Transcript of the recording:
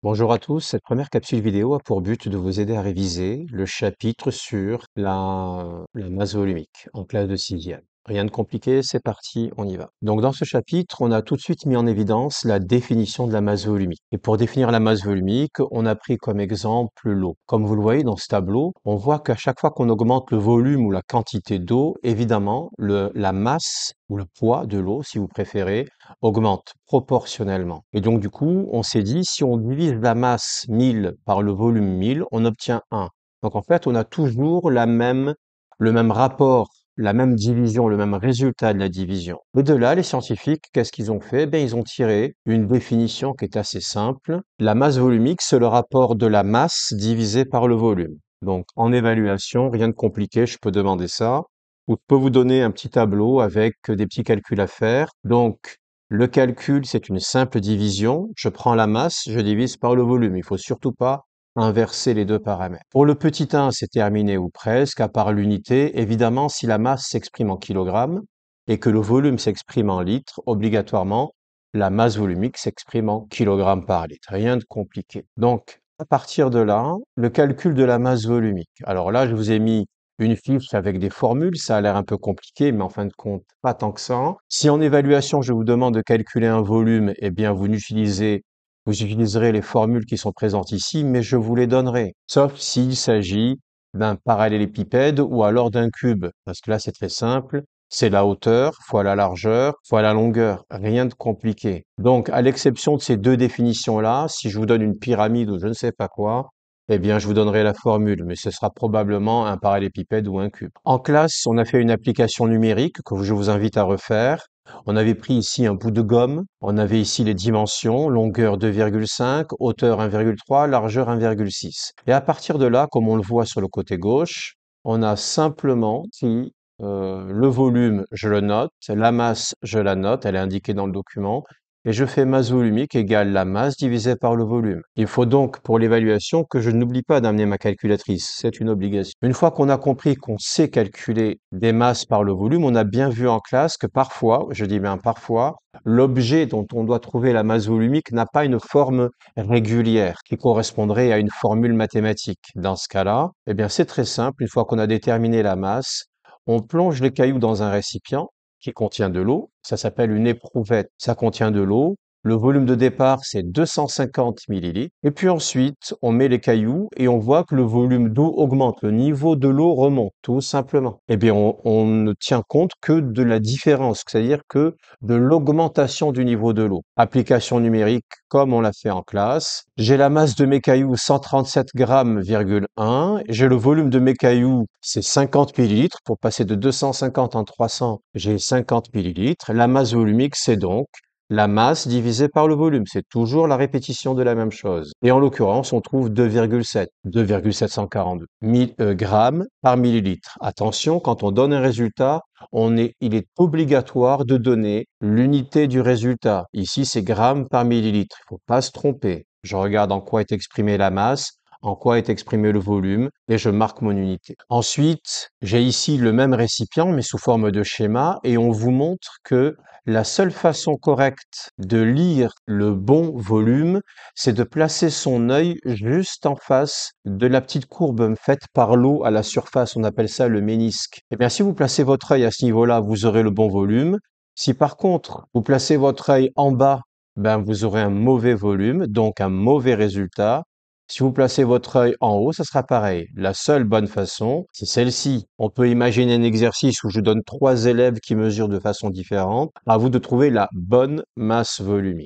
Bonjour à tous, cette première capsule vidéo a pour but de vous aider à réviser le chapitre sur la masse volumique en classe de sixième. Rien de compliqué, c'est parti, on y va. Donc dans ce chapitre, on a tout de suite mis en évidence la définition de la masse volumique. Et pour définir la masse volumique, on a pris comme exemple l'eau. Comme vous le voyez dans ce tableau, on voit qu'à chaque fois qu'on augmente le volume ou la quantité d'eau, évidemment, la masse ou le poids de l'eau, si vous préférez, augmente proportionnellement. Et donc, du coup, on s'est dit, si on divise la masse 1000 par le volume 1000, on obtient 1. Donc, en fait, on a toujours le même rapport, la même division, le même résultat de la division. Et de là, les scientifiques, qu'est-ce qu'ils ont fait? Ben, ils ont tiré une définition qui est assez simple. La masse volumique, c'est le rapport de la masse divisée par le volume. Donc, en évaluation, rien de compliqué, je peux demander ça. Ou je peux vous donner un petit tableau avec des petits calculs à faire. Donc, le calcul, c'est une simple division. Je prends la masse, je divise par le volume. Il faut surtout pas inverser les deux paramètres. Pour le petit 1, c'est terminé ou presque, à part l'unité. Évidemment, si la masse s'exprime en kilogrammes et que le volume s'exprime en litres, obligatoirement, la masse volumique s'exprime en kilogrammes par litre. Rien de compliqué. Donc, à partir de là, le calcul de la masse volumique. Alors là, je vous ai mis une fiche avec des formules, ça a l'air un peu compliqué, mais en fin de compte, pas tant que ça. Si en évaluation, je vous demande de calculer un volume, eh bien, vous utiliserez les formules qui sont présentes ici, mais je vous les donnerai. Sauf s'il s'agit d'un parallélépipède ou alors d'un cube. Parce que là, c'est très simple. C'est la hauteur fois la largeur fois la longueur. Rien de compliqué. Donc, à l'exception de ces deux définitions-là, si je vous donne une pyramide ou je ne sais pas quoi, eh bien, je vous donnerai la formule, mais ce sera probablement un parallélépipède ou un cube. En classe, on a fait une application numérique que je vous invite à refaire. On avait pris ici un bout de gomme, on avait ici les dimensions, longueur 2,5, hauteur 1,3, largeur 1,6. Et à partir de là, comme on le voit sur le côté gauche, on a simplement pris le volume, je le note, la masse, je la note, elle est indiquée dans le document, et je fais masse volumique égale la masse divisée par le volume. Il faut donc, pour l'évaluation, que je n'oublie pas d'amener ma calculatrice. C'est une obligation. Une fois qu'on a compris qu'on sait calculer des masses par le volume, on a bien vu en classe que parfois, je dis bien parfois, l'objet dont on doit trouver la masse volumique n'a pas une forme régulière qui correspondrait à une formule mathématique. Dans ce cas-là, eh bien, c'est très simple. Une fois qu'on a déterminé la masse, on plonge les cailloux dans un récipient qui contient de l'eau. Ça s'appelle une éprouvette. Ça contient de l'eau. Le volume de départ, c'est 250 millilitres. Et puis ensuite, on met les cailloux et on voit que le volume d'eau augmente. Le niveau de l'eau remonte, tout simplement. Eh bien, on ne tient compte que de la différence, c'est-à-dire que de l'augmentation du niveau de l'eau. Application numérique, comme on l'a fait en classe. J'ai la masse de mes cailloux, 137 grammes,1. J'ai le volume de mes cailloux, c'est 50 millilitres. Pour passer de 250 en 300, j'ai 50 millilitres. La masse volumique, c'est donc la masse divisée par le volume. C'est toujours la répétition de la même chose. Et en l'occurrence, on trouve 2,742 grammes par millilitre. Attention, quand on donne un résultat, il est obligatoire de donner l'unité du résultat. Ici, c'est grammes par millilitre. Il ne faut pas se tromper. Je regarde en quoi est exprimée la masse, en quoi est exprimé le volume, et je marque mon unité. Ensuite, j'ai ici le même récipient, mais sous forme de schéma, et on vous montre que la seule façon correcte de lire le bon volume, c'est de placer son œil juste en face de la petite courbe faite par l'eau à la surface. On appelle ça le ménisque. Eh bien, si vous placez votre œil à ce niveau-là, vous aurez le bon volume. Si par contre, vous placez votre œil en bas, ben, vous aurez un mauvais volume, donc un mauvais résultat. Si vous placez votre œil en haut, ça sera pareil. La seule bonne façon, c'est celle-ci. On peut imaginer un exercice où je donne 3 élèves qui mesurent de façon différente. À vous de trouver la bonne masse volumique.